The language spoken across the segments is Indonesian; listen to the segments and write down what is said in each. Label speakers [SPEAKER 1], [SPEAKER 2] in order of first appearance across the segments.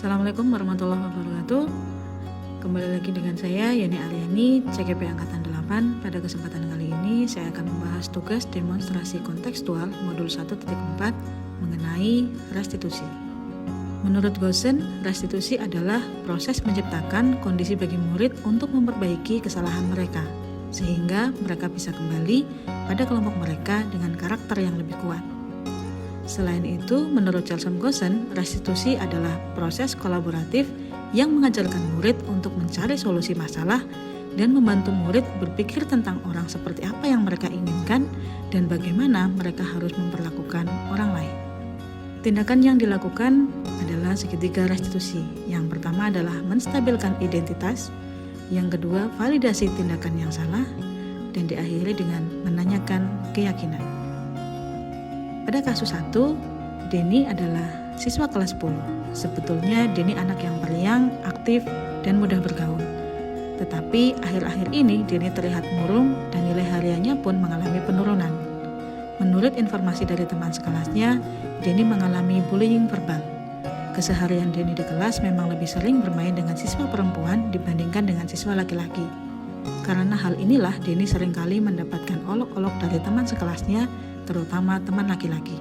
[SPEAKER 1] Assalamualaikum warahmatullahi wabarakatuh. Kembali lagi dengan saya Yeni Aryani, CGP Angkatan 8. Pada kesempatan kali ini saya akan membahas tugas demonstrasi kontekstual modul 1.4 mengenai restitusi. Menurut Goosen, restitusi adalah proses menciptakan kondisi bagi murid untuk memperbaiki kesalahan mereka, sehingga mereka bisa kembali pada kelompok mereka dengan karakter yang lebih kuat. Selain itu, menurut Chelsom Goosen, restitusi adalah proses kolaboratif yang mengajarkan murid untuk mencari solusi masalah dan membantu murid berpikir tentang orang seperti apa yang mereka inginkan dan bagaimana mereka harus memperlakukan orang lain. Tindakan yang dilakukan adalah segitiga restitusi. Yang pertama adalah menstabilkan identitas, yang kedua validasi tindakan yang salah, dan diakhiri dengan menanyakan keyakinan. Pada kasus 1, Denny adalah siswa kelas 10. Sebetulnya Denny anak yang periang, aktif, dan mudah bergaul. Tetapi akhir-akhir ini Denny terlihat murung dan nilai hariannya pun mengalami penurunan. Menurut informasi dari teman sekelasnya, Denny mengalami bullying verbal. Keseharian Denny di kelas memang lebih sering bermain dengan siswa perempuan dibandingkan dengan siswa laki-laki. Karena hal inilah Denny seringkali mendapatkan olok-olok dari teman sekelasnya, terutama teman laki-laki.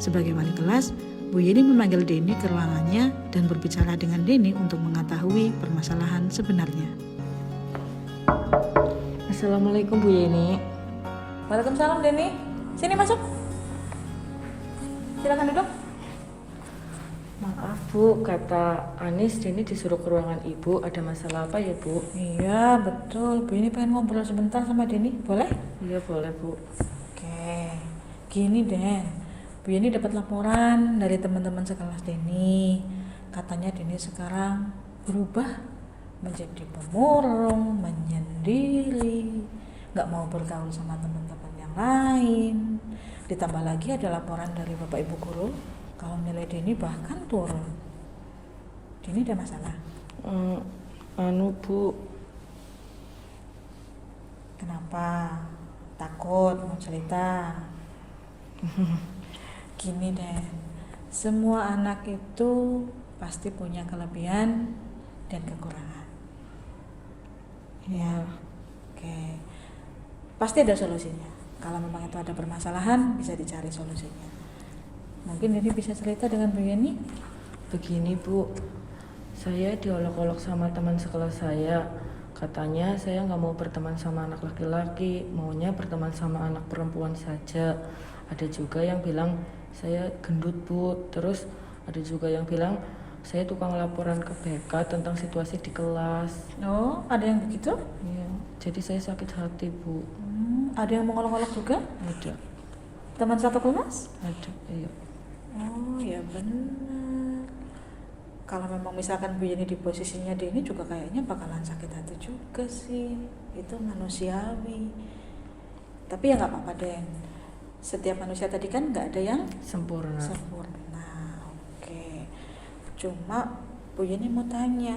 [SPEAKER 1] Sebagai wali kelas, Bu Yeni memanggil Denny ke ruangannya dan berbicara dengan Denny untuk mengetahui permasalahan sebenarnya.
[SPEAKER 2] Assalamualaikum Bu Yeni.
[SPEAKER 1] Waalaikumsalam Denny. Sini masuk. Silakan duduk.
[SPEAKER 2] Maaf Bu, kata Anis Denny disuruh ke ruangan Ibu. Ada masalah apa ya Bu?
[SPEAKER 1] Iya betul, Bu Yeni pengen ngobrol sebentar sama Denny, boleh?
[SPEAKER 2] Iya boleh Bu.
[SPEAKER 1] Oke, gini deh, Bu Yeni dapat laporan dari teman-teman sekelas Denny. Katanya Denny sekarang berubah menjadi pemurung, menyendiri, gak mau bergaul sama teman-teman yang lain. Ditambah lagi ada laporan dari Bapak Ibu Guru kalau nilai Denny bahkan turun. Denny ada masalah?
[SPEAKER 2] Bu.
[SPEAKER 1] Kenapa? Takut mau cerita? Gini deh, semua anak itu pasti punya kelebihan dan kekurangan. Ya, oke. Pasti ada solusinya. Kalau memang itu ada permasalahan, bisa dicari solusinya. Mungkin ini bisa cerita dengan Bu Yeni?
[SPEAKER 2] Begini Bu, saya diolok-olok sama teman sekelas saya. Katanya saya nggak mau berteman sama anak laki-laki, maunya berteman sama anak perempuan saja. Ada juga yang bilang saya gendut Bu. Terus ada juga yang bilang saya tukang laporan ke BK tentang situasi di kelas.
[SPEAKER 1] Oh, ada yang begitu?
[SPEAKER 2] Iya, jadi saya sakit hati Bu.
[SPEAKER 1] Ada yang mengolok-olok juga?
[SPEAKER 2] Ada.
[SPEAKER 1] Teman satu kelas?
[SPEAKER 2] Ada, iya.
[SPEAKER 1] Oh ya benar. Kalau memang misalkan Bu Yeni di posisinya Denny juga kayaknya bakalan sakit hati juga sih. Itu manusiawi. Tapi ya nggak apa-apa deh. Setiap manusia tadi kan nggak ada yang
[SPEAKER 2] Sempurna.
[SPEAKER 1] Oke. Cuma Bu Yeni mau tanya,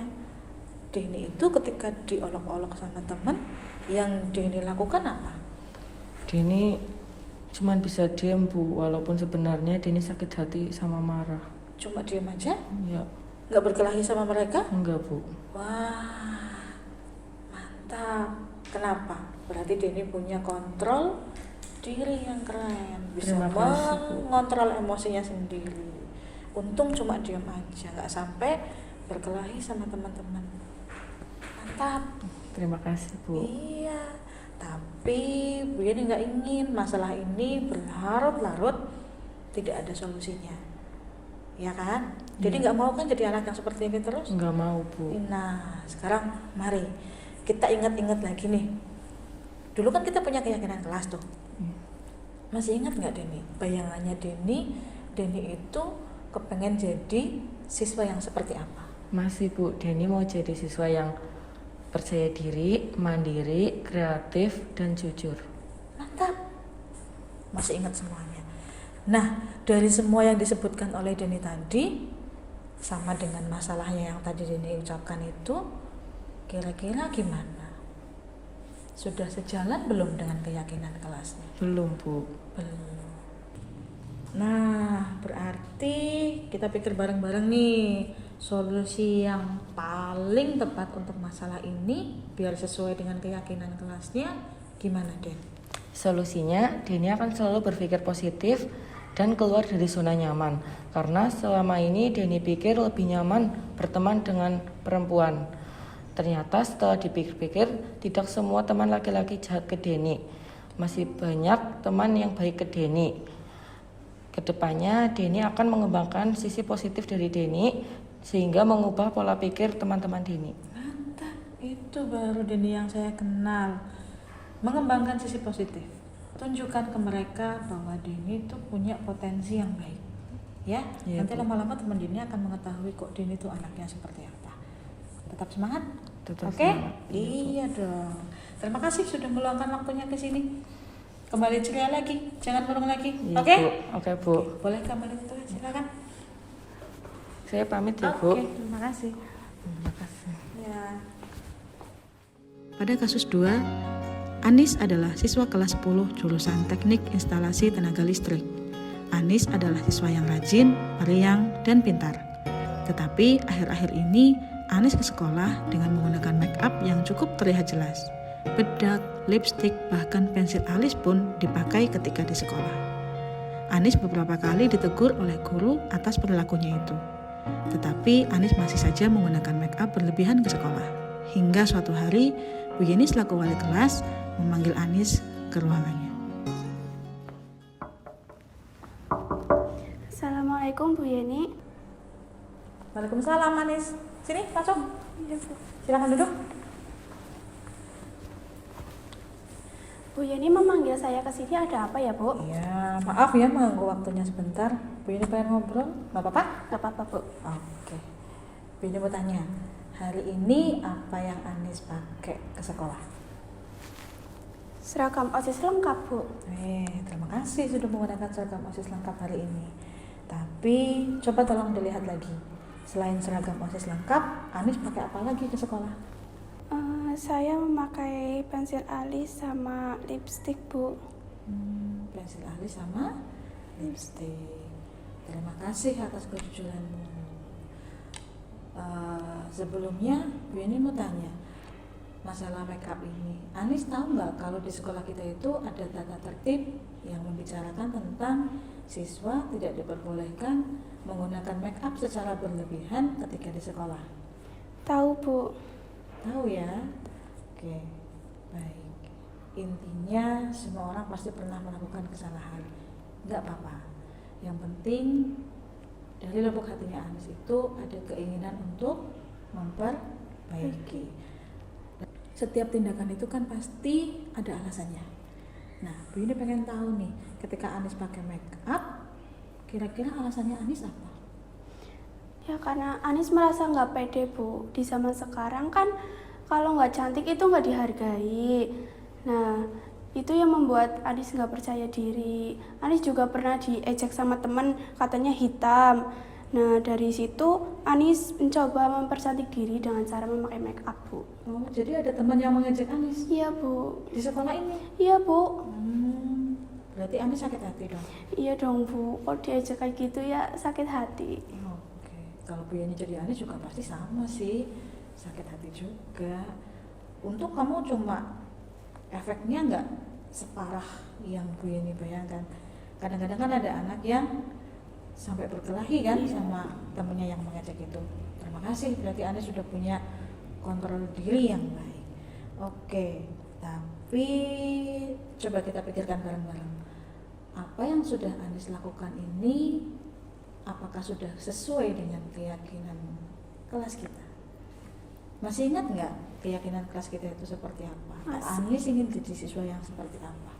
[SPEAKER 1] Denny itu ketika diolok-olok sama teman, yang Denny lakukan apa?
[SPEAKER 2] Denny cuman bisa diam Bu, walaupun sebenarnya Denny sakit hati sama marah.
[SPEAKER 1] Cuma diam aja?
[SPEAKER 2] Ya.
[SPEAKER 1] Nggak berkelahi sama mereka?
[SPEAKER 2] Enggak Bu.
[SPEAKER 1] Wah, mantap. Kenapa? Berarti Denny punya kontrol diri yang keren, bisa
[SPEAKER 2] Terima kasih, Bu.
[SPEAKER 1] mengontrol emosinya sendiri. Untung cuma diam aja, nggak sampai berkelahi sama teman-teman. Mantap.
[SPEAKER 2] Terima kasih Bu.
[SPEAKER 1] Iya, tapi Bu Yeni nggak ingin masalah ini berlarut-larut tidak ada solusinya, ya kan? Jadi nggak mau kan jadi anak yang seperti ini terus?
[SPEAKER 2] Enggak mau Bu.
[SPEAKER 1] Nah, sekarang mari kita ingat-ingat lagi nih. Dulu kan kita punya keyakinan kelas tuh. Masih ingat nggak Denny? Bayangannya Denny itu kepengen jadi siswa yang seperti apa?
[SPEAKER 2] Masih Bu, Denny mau jadi siswa yang percaya diri, mandiri, kreatif, dan jujur.
[SPEAKER 1] Mantap. Masih ingat semuanya. Nah, dari semua yang disebutkan oleh Denny tadi, sama dengan masalahnya yang tadi Denny ucapkan itu, kira-kira gimana? Sudah sejalan belum dengan keyakinan kelasnya?
[SPEAKER 2] Belum Bu.
[SPEAKER 1] Belum. Nah, berarti kita pikir bareng-bareng nih. solusi yang paling tepat untuk masalah ini biar sesuai dengan keyakinan kelasnya gimana, Den?
[SPEAKER 2] Solusinya, Denny akan selalu berpikir positif dan keluar dari zona nyaman. Karena selama ini Denny pikir lebih nyaman berteman dengan perempuan. Ternyata setelah dipikir-pikir, tidak semua teman laki-laki jahat ke Denny. Masih banyak teman yang baik ke Denny. Kedepannya, Denny akan mengembangkan sisi positif dari Denny sehingga mengubah pola pikir teman-teman Denny.
[SPEAKER 1] Mantap, itu baru Denny yang saya kenal. Mengembangkan sisi positif. Tunjukkan ke mereka bahwa Denny itu punya potensi yang baik. Ya,
[SPEAKER 2] Iya,
[SPEAKER 1] nanti
[SPEAKER 2] Bu.
[SPEAKER 1] lama-lama teman Denny akan mengetahui kok Denny itu anaknya seperti apa. Tetap semangat.
[SPEAKER 2] Tetap
[SPEAKER 1] Oke?
[SPEAKER 2] semangat.
[SPEAKER 1] Iya dong. Terima kasih sudah meluangkan waktunya ke sini. Kembali ceria lagi, jangan murung lagi.
[SPEAKER 2] Iya,
[SPEAKER 1] Oke?
[SPEAKER 2] Bu. Oke, Bu.
[SPEAKER 1] Boleh kembali itu, silakan.
[SPEAKER 2] Saya pamit ya, Bu.
[SPEAKER 1] Oke, terima kasih.
[SPEAKER 2] Terima kasih.
[SPEAKER 1] Ya.
[SPEAKER 3] Pada kasus 2, Anis adalah siswa kelas 10 jurusan Teknik Instalasi Tenaga Listrik. Anis adalah siswa yang rajin, periang, dan pintar. Tetapi akhir-akhir ini Anis ke sekolah dengan menggunakan make up yang cukup terlihat jelas. Bedak, lipstik, bahkan pensil alis pun dipakai ketika di sekolah. Anis beberapa kali ditegur oleh guru atas perilakunya itu. Tetapi Anis masih saja menggunakan make up berlebihan ke sekolah. Hingga suatu hari, Bu Yeni selaku wali kelas memanggil Anis ke ruangannya.
[SPEAKER 4] Assalamualaikum Bu Yeni.
[SPEAKER 1] Waalaikumsalam, Anis. Sini, masuk.
[SPEAKER 4] Iya, Bu.
[SPEAKER 1] Silakan duduk.
[SPEAKER 4] Bu Yeni memanggil saya ke sini ada apa ya, Bu?
[SPEAKER 1] Iya, maaf ya mengganggu waktunya sebentar. Bu Yeni pengen ngobrol, nggak apa-apa?
[SPEAKER 4] Gak apa-apa, Bu.
[SPEAKER 1] Oke. Bu Yeni mau tanya, hari ini apa yang Anis pakai ke sekolah?
[SPEAKER 4] Seragam OSIS lengkap, Bu.
[SPEAKER 1] Terima kasih sudah menggunakan seragam OSIS lengkap hari ini. Tapi coba tolong dilihat lagi. Selain seragam OSIS lengkap, Anis pakai apa lagi ke sekolah?
[SPEAKER 4] Saya memakai pensil alis sama lipstik, Bu.
[SPEAKER 1] Pensil alis sama lipstik. Terima kasih atas kejujuranmu. Sebelumnya, Bu Yeni mau tanya masalah makeup ini. Anis tahu nggak kalau di sekolah kita itu ada tata tertib yang membicarakan tentang siswa tidak diperbolehkan menggunakan makeup secara berlebihan ketika di sekolah.
[SPEAKER 4] Tahu, Bu.
[SPEAKER 1] Tahu ya? Oke, baik. Intinya semua orang pasti pernah melakukan kesalahan. Nggak apa-apa. Yang penting dari lubuk hatinya Anis itu ada keinginan untuk memperbaiki. Setiap tindakan itu kan pasti ada alasannya. Nah, Bu ini pengen tahu nih, ketika Anis pakai make up, kira-kira alasannya Anis apa?
[SPEAKER 4] Ya karena Anis merasa nggak pede, Bu. Di zaman sekarang kan kalau nggak cantik itu nggak dihargai. Nah, itu yang membuat Anis nggak percaya diri. Anis juga pernah diejek sama teman, katanya hitam. Nah, dari situ Anis mencoba mempercantik diri dengan cara memakai make up, Bu.
[SPEAKER 1] Oh, jadi ada teman yang mengejek Anis
[SPEAKER 4] Iya, Bu.
[SPEAKER 1] di sekolah ini?
[SPEAKER 4] Iya, Bu.
[SPEAKER 1] Berarti Anis sakit hati dong?
[SPEAKER 4] Iya dong, Bu. Kalau diejek kayak gitu ya sakit hati.
[SPEAKER 1] Oke, kalau Bu Yani jadi Anis juga pasti sama sih, sakit hati juga. Untuk kamu cuma efeknya nggak separah yang Bu Yani bayangkan. Kadang-kadang kan ada anak yang sampai berkelahi kan sama temennya yang mengejek itu. Terima kasih, berarti Anis sudah punya kontrol diri yang baik. Oke, tapi coba kita pikirkan bareng-bareng. Apa yang sudah Anis lakukan ini, apakah sudah sesuai dengan keyakinan kelas kita? Masih ingat nggak keyakinan kelas kita itu seperti apa?
[SPEAKER 4] Masih.
[SPEAKER 1] Anis ingin jadi siswa yang seperti apa?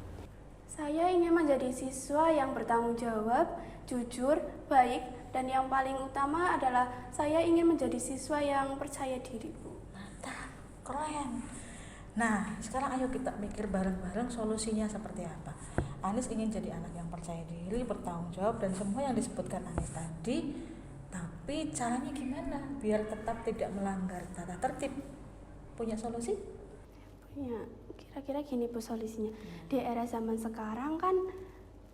[SPEAKER 4] Saya ingin menjadi siswa yang bertanggung jawab, jujur, baik, dan yang paling utama adalah saya ingin menjadi siswa yang percaya diri, Bu.
[SPEAKER 1] Mantap, keren. Nah, sekarang ayo kita mikir bareng-bareng solusinya seperti apa. Anis ingin jadi anak yang percaya diri, bertanggung jawab, dan semua yang disebutkan Anis tadi. Tapi caranya gimana biar tetap tidak melanggar tata tertib? Punya solusi?
[SPEAKER 4] Ya, kira-kira gini Bu solusinya. Di era zaman sekarang kan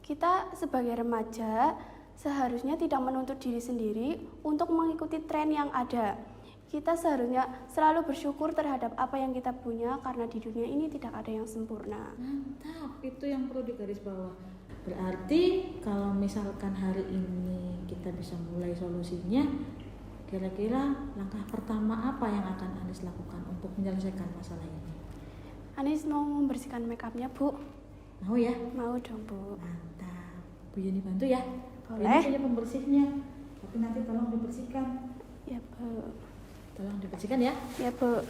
[SPEAKER 4] kita sebagai remaja seharusnya tidak menuntut diri sendiri untuk mengikuti tren yang ada. Kita seharusnya selalu bersyukur terhadap apa yang kita punya karena di dunia ini tidak ada yang sempurna.
[SPEAKER 1] Mantap, itu yang perlu digarisbawah. Berarti kalau misalkan hari ini kita bisa mulai solusinya, kira-kira langkah pertama apa yang akan Anis lakukan untuk menyelesaikan masalah ini?
[SPEAKER 4] Anis mau membersihkan makeupnya, Bu.
[SPEAKER 1] Mau ya?
[SPEAKER 4] Mau dong, Bu.
[SPEAKER 1] Mantap. Bu Yeni bantu ya?
[SPEAKER 4] Boleh.
[SPEAKER 1] Ini punya pembersihnya, tapi nanti tolong dibersihkan.
[SPEAKER 4] Ya, Bu.
[SPEAKER 1] Tolong dibersihkan ya.
[SPEAKER 4] Ya, Bu.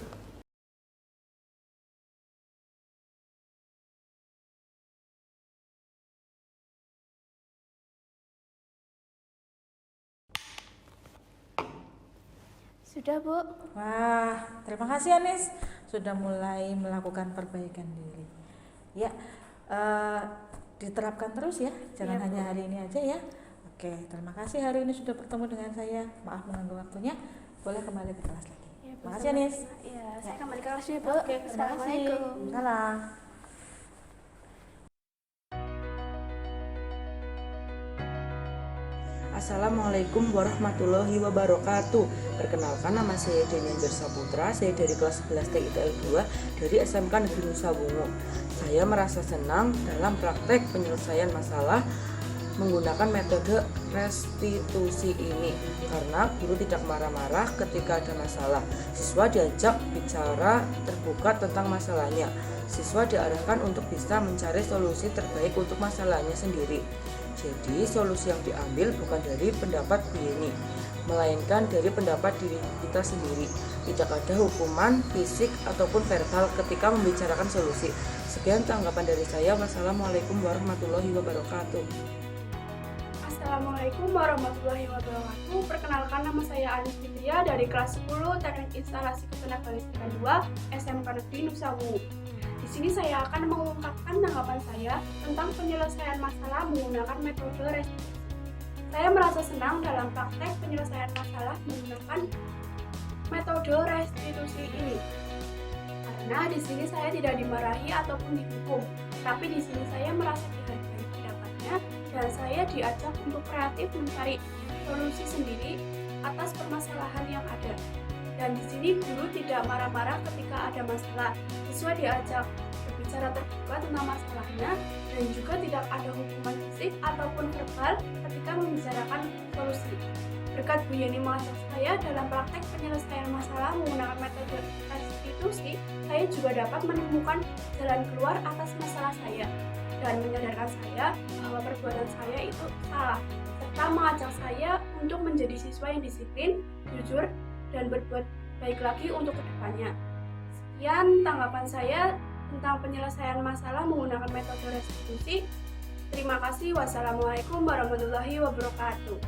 [SPEAKER 4] Sudah, Bu.
[SPEAKER 3] Wah, terima kasih Anis sudah mulai melakukan perbaikan diri. Ya, diterapkan terus ya, jangan
[SPEAKER 4] Iya, Bu.
[SPEAKER 3] hanya hari ini aja ya. Oke, terima kasih hari ini sudah bertemu dengan saya. Maaf mengganggu waktunya. Boleh kembali ke kelas lagi.
[SPEAKER 4] Ya, Bu.
[SPEAKER 3] Terima kasih Anis.
[SPEAKER 4] Ya, saya kembali ke kelas dulu, Bu.
[SPEAKER 3] Oke, terima kasih.
[SPEAKER 4] Assalamualaikum.
[SPEAKER 3] Salam.
[SPEAKER 2] Assalamualaikum warahmatullahi wabarakatuh. Perkenalkan, nama saya Daniel Saputra. Saya dari kelas 11 TITL 2 dari SMK Negeri Nusa Bungo. Saya merasa senang dalam praktek penyelesaian masalah menggunakan metode restitusi ini karena guru tidak marah-marah ketika ada masalah. Siswa diajak bicara terbuka tentang masalahnya. Siswa diarahkan untuk bisa mencari solusi terbaik untuk masalahnya sendiri. Jadi solusi yang diambil bukan dari pendapat Bu Yeni, melainkan dari pendapat diri kita sendiri. Tidak ada hukuman fisik ataupun verbal ketika membicarakan solusi. Sekian tanggapan dari saya. Wassalamualaikum warahmatullahi wabarakatuh.
[SPEAKER 4] Assalamualaikum warahmatullahi wabarakatuh. Perkenalkan, nama saya Anis Fitria dari kelas 10 Teknik Instalasi Ketenagalistrikan 2 SMK Negeri Nusa Bungo. Di sini saya akan mengungkapkan tanggapan saya tentang penyelesaian masalah menggunakan metode restitusi. Saya merasa senang dalam praktek penyelesaian masalah menggunakan metode restitusi ini. Karena di sini saya tidak dimarahi ataupun dihukum, tapi di sini saya merasa dihargai pendapatnya dan saya diajak untuk kreatif mencari solusi sendiri atas permasalahan yang ada. Dan di sini guru tidak marah-marah ketika ada masalah. Siswa diajak berbicara terbuka tentang masalahnya dan juga tidak ada hukuman fisik ataupun verbal ketika membicarakan solusi. Berkat Bu Yeni mengajak saya dalam praktek penyelesaian masalah menggunakan metode restitusi, saya juga dapat menemukan jalan keluar atas masalah saya dan menyadarkan saya bahwa perbuatan saya itu salah, serta mengajak saya untuk menjadi siswa yang disiplin, jujur, dan berbuat baik lagi untuk kedepannya. Sekian tanggapan saya tentang penyelesaian masalah menggunakan metode restitusi. Terima kasih. Wassalamualaikum warahmatullahi wabarakatuh.